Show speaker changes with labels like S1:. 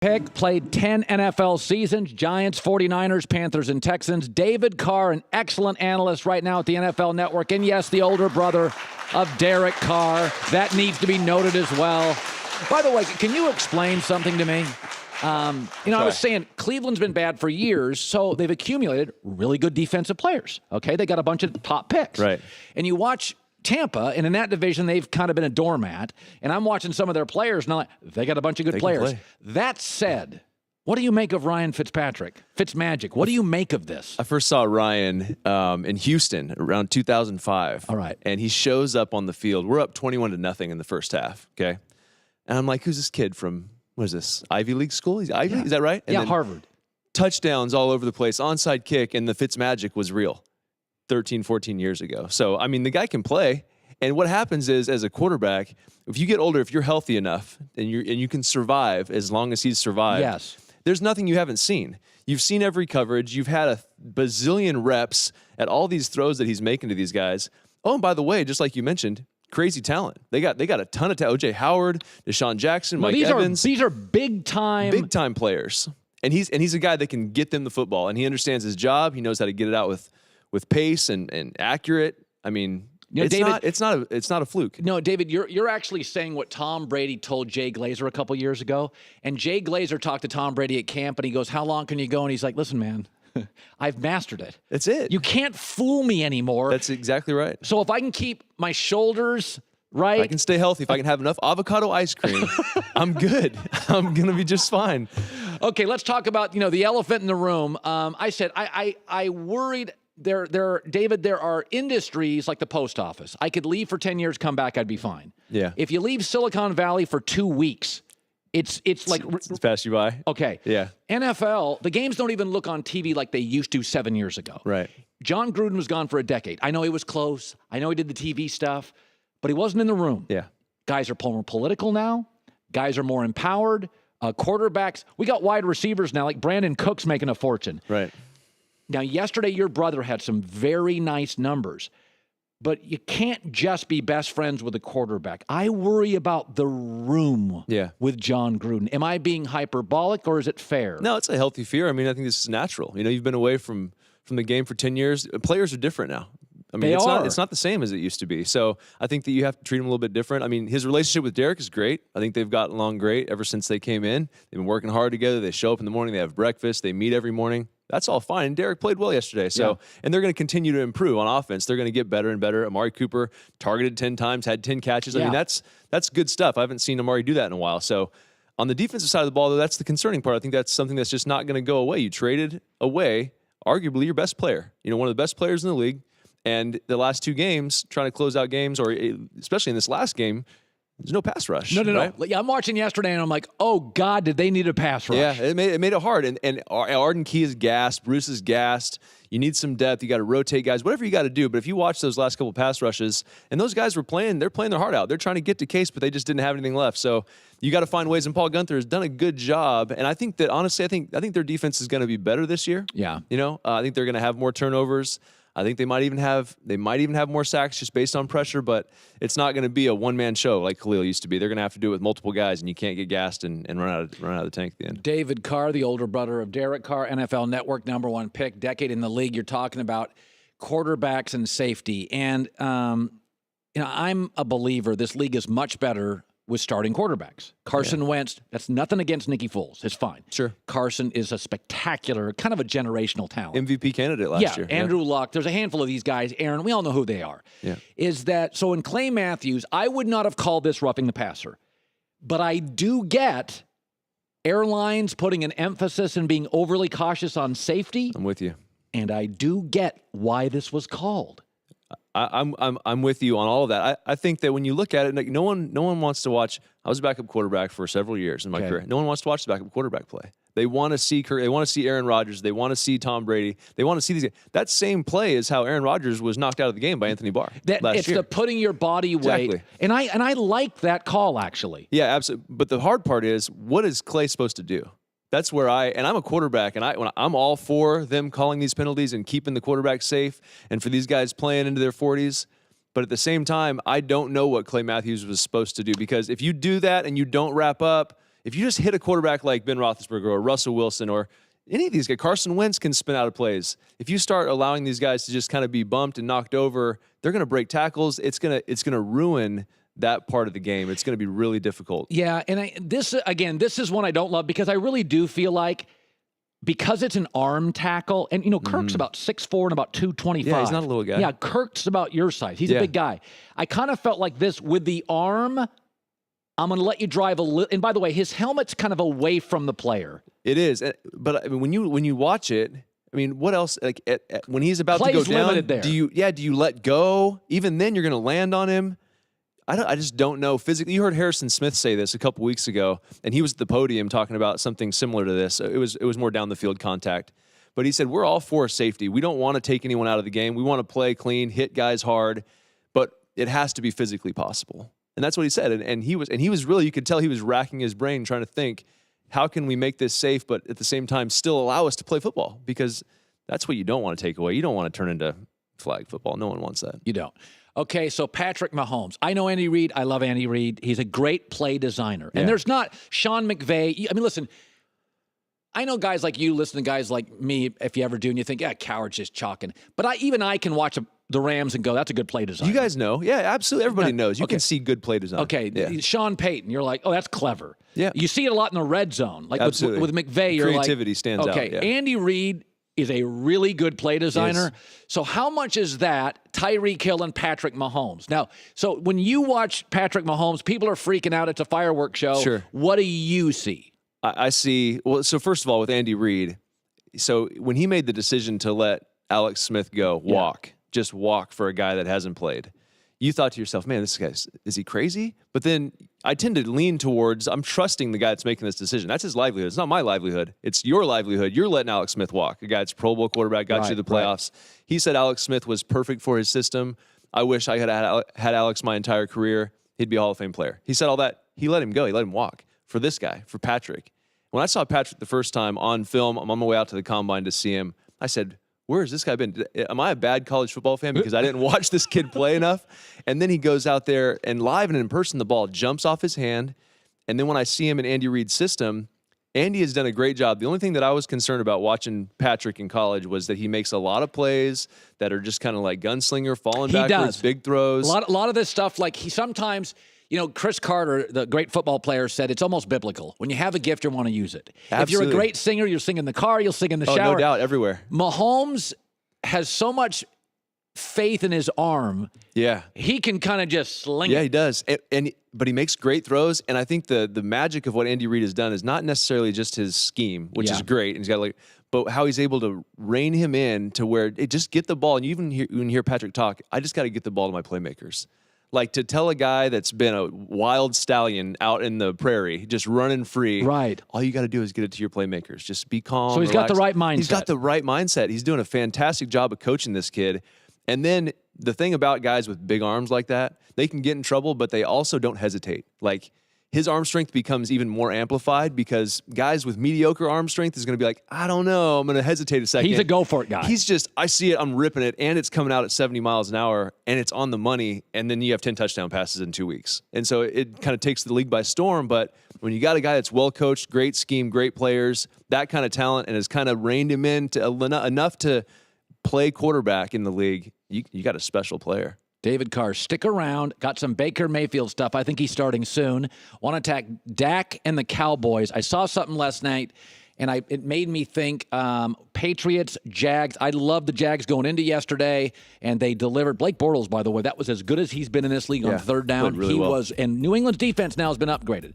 S1: Pick played 10 NFL seasons, Giants, 49ers, Panthers, and Texans. David Carr, an excellent analyst right now at the NFL Network. And yes, the older brother of Derek Carr. That needs to be noted as well. By the way, can you explain something to me? I was saying Cleveland's been bad for years, so they've accumulated really good defensive players. Okay, they got a bunch of top picks.
S2: Right.
S1: And you watch Tampa, and in that division, they've kind of been a doormat. And I'm watching some of their players, and I'm like, they got a bunch of good players. That said, what do you make of Ryan Fitzpatrick? Fitzmagic. What do you make of this?
S2: I first saw Ryan in Houston around 2005.
S1: All right.
S2: And he shows up on the field. We're up 21-0 in the first half, okay? And I'm like, who's this kid from, what is this, Ivy League school? He's Ivy?
S1: Yeah.
S2: Is that right? And
S1: yeah,
S2: then
S1: Harvard.
S2: Touchdowns all over the place, onside kick, and the Fitzmagic was real 13, 14 years ago. So, I mean, the guy can play. And what happens is, as a quarterback, if you get older, if you're healthy enough and you can survive as long as he's survived,
S1: yes,
S2: there's nothing you haven't seen. You've seen every coverage. You've had a bazillion reps at all these throws that he's making to these guys. Oh, and by the way, just like you mentioned, crazy talent. They got a ton of talent. O.J. Howard, Deshaun Jackson, Mike Evans.
S1: These are big time
S2: players. And he's a guy that can get them the football, and he understands his job. He knows how to get it out with pace and accurate. I mean, it's not a fluke.
S1: No, David, you're actually saying what Tom Brady told Jay Glazer a couple years ago. And Jay Glazer talked to Tom Brady at camp, and he goes, "How long can you go?" And he's like, "Listen, man, I've mastered it.
S2: That's it.
S1: You can't fool me anymore."
S2: That's exactly right.
S1: So if I can keep my shoulders right,
S2: if I can stay healthy, if I can have enough avocado ice cream, I'm good. I'm gonna be just fine.
S1: Okay, let's talk about the elephant in the room. I said I worried. David, there are industries like the post office. I could leave for 10 years, come back, I'd be fine.
S2: Yeah.
S1: If you leave Silicon Valley for 2 weeks, it's like
S2: it's passed you by.
S1: Okay.
S2: Yeah.
S1: NFL, the games don't even look on TV like they used to 7 years ago.
S2: Right.
S1: John Gruden was gone for a decade. I know he was close. I know he did the TV stuff, but he wasn't in the room.
S2: Yeah.
S1: Guys are more political now. Guys are more empowered. Quarterbacks, we got wide receivers now, like Brandon Cook's making a fortune.
S2: Right.
S1: Now, yesterday, your brother had some very nice numbers, but you can't just be best friends with a quarterback. I worry about the room with John Gruden. Am I being hyperbolic, or is it fair?
S2: No, it's a healthy fear. I mean, I think this is natural. You've been away from the game for 10 years. Players are different now. I mean, it's not the same as it used to be. So I think that you have to treat him a little bit different. I mean, his relationship with Derek is great. I think they've gotten along great ever since they came in. They've been working hard together. They show up in the morning. They have breakfast. They meet every morning. That's all fine. And Derek played well yesterday. So, and they're going to continue to improve on offense. They're going to get better and better. Amari Cooper targeted 10 times, had 10 catches. I mean, that's good stuff. I haven't seen Amari do that in a while. So on the defensive side of the ball, though, that's the concerning part. I think that's something that's just not going to go away. You traded away arguably your best player, one of the best players in the league. And the last 2 games, trying to close out games, or especially in this last game, there's no pass rush.
S1: No.
S2: Right?
S1: Yeah, I'm watching yesterday, and I'm like, oh, God, did they need a pass rush?
S2: Yeah, it made it hard. And Arden Key is gassed. Bruce is gassed. You need some depth. You got to rotate guys, whatever you got to do. But if you watch those last couple pass rushes, and those guys they're playing their heart out. They're trying to get to Case, but they just didn't have anything left. So you got to find ways. And Paul Guenther has done a good job. And I think that, honestly, I think their defense is going to be better this year.
S1: Yeah.
S2: I think they're going to have more turnovers. I think they might even have more sacks just based on pressure, but it's not going to be a one-man show like Khalil used to be. They're going to have to do it with multiple guys, and you can't get gassed and run out of the tank at the end. David
S1: Carr, the older brother of Derek Carr, NFL Network #1 pick, decade in the league. You're talking about quarterbacks and safety, and I'm a believer this league is much better with starting quarterbacks. Carson Wentz, that's nothing against Nicky Foles. It's fine.
S2: Sure.
S1: Carson is a spectacular, kind of a generational talent.
S2: MVP candidate last year.
S1: Andrew Luck. There's a handful of these guys. Aaron, we all know who they are.
S2: Yeah.
S1: So in Clay Matthews, I would not have called this roughing the passer, but I do get airlines putting an emphasis and being overly cautious on safety.
S2: I'm with you.
S1: And I do get why this was called.
S2: I'm with you on all of that. I think that when you look at it, no one wants to watch. I was a backup quarterback for several years in my career. No one wants to watch the backup quarterback play. They want to see Kirk. They want to see Aaron Rodgers. They want to see Tom Brady. They want to see these guys. That same play is how Aaron Rodgers was knocked out of the game by Anthony Barr last
S1: it's
S2: year.
S1: the putting your body weight.
S2: Exactly.
S1: And I like that call, actually.
S2: Yeah, absolutely. But the hard part is, what is Clay supposed to do? That's where I'm a quarterback, and I'm all for them calling these penalties and keeping the quarterback safe, and for these guys playing into their 40s. But at the same time, I don't know what Clay Matthews was supposed to do, because if you do that and you don't wrap up, if you just hit a quarterback like Ben Roethlisberger or Russell Wilson or any of these guys, Carson Wentz can spin out of plays. If you start allowing these guys to just kind of be bumped and knocked over, they're going to break tackles. It's going to ruin that part of the game. It's going to be really difficult.
S1: Yeah, and this is one I don't love because I really do feel like because it's an arm tackle, and Kirk's about 6'4" and about 225.
S2: Yeah, he's not a little guy.
S1: Yeah, Kirk's about your size. He's a big guy. I kind of felt like this with the arm. I'm going to let you drive a little. And by the way, his helmet's kind of away from the player.
S2: It is, but I mean, when you watch it, I mean, what else? Like when he's about
S1: Play's
S2: to go down,
S1: limited there.
S2: do you let go? Even then, you're going to land on him. I just don't know physically. You heard Harrison Smith say this a couple weeks ago, and he was at the podium talking about something similar to this. It was more down the field contact, but he said we're all for safety. We don't want to take anyone out of the game. We want to play clean, hit guys hard, but it has to be physically possible. And that's what he said. And he was really, you could tell he was racking his brain trying to think, how can we make this safe, but at the same time still allow us to play football? Because that's what you don't want to take away. You don't want to turn into flag football. No one wants that.
S1: You don't. Okay, so Patrick Mahomes. I know Andy Reid. I love Andy Reid. He's a great play designer. And there's not Sean McVay. I mean, listen, I know guys like you listen to guys like me, if you ever do, and you think, Cowherd's just chalking. But I can watch the Rams and go, that's a good play design.
S2: You guys know. Yeah, absolutely. Everybody knows. You can see good play design.
S1: Okay, Sean Payton, you're like, oh, that's clever.
S2: Yeah.
S1: You see it a lot in the red zone. Like with McVay, you're like.
S2: Creativity stands out.
S1: Okay, Andy Reid is a really good play designer. So how much is that Tyreek Hill and Patrick Mahomes? Now, so when you watch Patrick Mahomes, people are freaking out. It's a fireworks show.
S2: Sure.
S1: What do you see?
S2: I see. Well, so first of all, with Andy Reid, so when he made the decision to let Alex Smith go, just walk for a guy that hasn't played, you thought to yourself, man, this guy, is he crazy? But then I tend to lean towards, I'm trusting the guy that's making this decision. That's his livelihood. It's not my livelihood. It's your livelihood. You're letting Alex Smith walk, a guy that's Pro Bowl quarterback, got you to the playoffs. Right. He said Alex Smith was perfect for his system. I wish I had Alex my entire career. He'd be a Hall of Fame player. He said all that. He let him go. He let him walk for this guy, for Patrick. When I saw Patrick the first time on film, I'm on my way out to the combine to see him, I said, where has this guy been? Am I a bad college football fan because I didn't watch this kid play enough? And then he goes out there and live and in person, the ball jumps off his hand. And then when I see him in Andy Reid's system, Andy has done a great job. The only thing that I was concerned about watching Patrick in college was that he makes a lot of plays that are just kind of like gunslinger, falling backwards, big throws.
S1: A lot of this stuff, like he sometimes, Chris Carter, the great football player, said it's almost biblical. When you have a gift, you want to use it.
S2: Absolutely.
S1: If you're a great singer, you'll sing in the car, you'll sing in the shower.
S2: Oh, no doubt, everywhere.
S1: Mahomes has so faith in his arm.
S2: Yeah.
S1: He can kind of just sling it.
S2: Yeah, he does. But he makes great throws. And I think the magic of what Andy Reid has done is not necessarily just his scheme, which is great. And he's got but how he's able to rein him in to where it just get the ball. And you even hear Patrick talk, I just got to get the ball to my playmakers. Like to tell a guy that's been a wild stallion out in the prairie, just running free.
S1: Right.
S2: All you got to do is get it to your playmakers. Just be calm.
S1: So he's got the right mindset.
S2: He's got the right mindset. He's doing a fantastic job of coaching this kid. And then the thing about guys with big arms like that, they can get in trouble, but they also don't hesitate. Like his arm strength becomes even more amplified because guys with mediocre arm strength is going to be like, I don't know, I'm going to hesitate a second.
S1: He's a go-for-it guy.
S2: He's just, I see it, I'm ripping it, and it's coming out at 70 miles an hour, and it's on the money, and then you have 10 touchdown passes in 2 weeks. And so it kind of takes the league by storm, but when you got a guy that's well-coached, great scheme, great players, that kind of talent, and has kind of reined him in to enough to play quarterback in the league, you got a special player.
S1: David Carr, stick around. Got some Baker Mayfield stuff. I think he's starting soon. Want to attack Dak and the Cowboys. I saw something last night, and it made me think Patriots, Jags. I love the Jags going into yesterday, and they delivered. Blake Bortles, by the way, that was as good as he's been in this league on third down.
S2: Really well.
S1: And New England's defense now has been upgraded.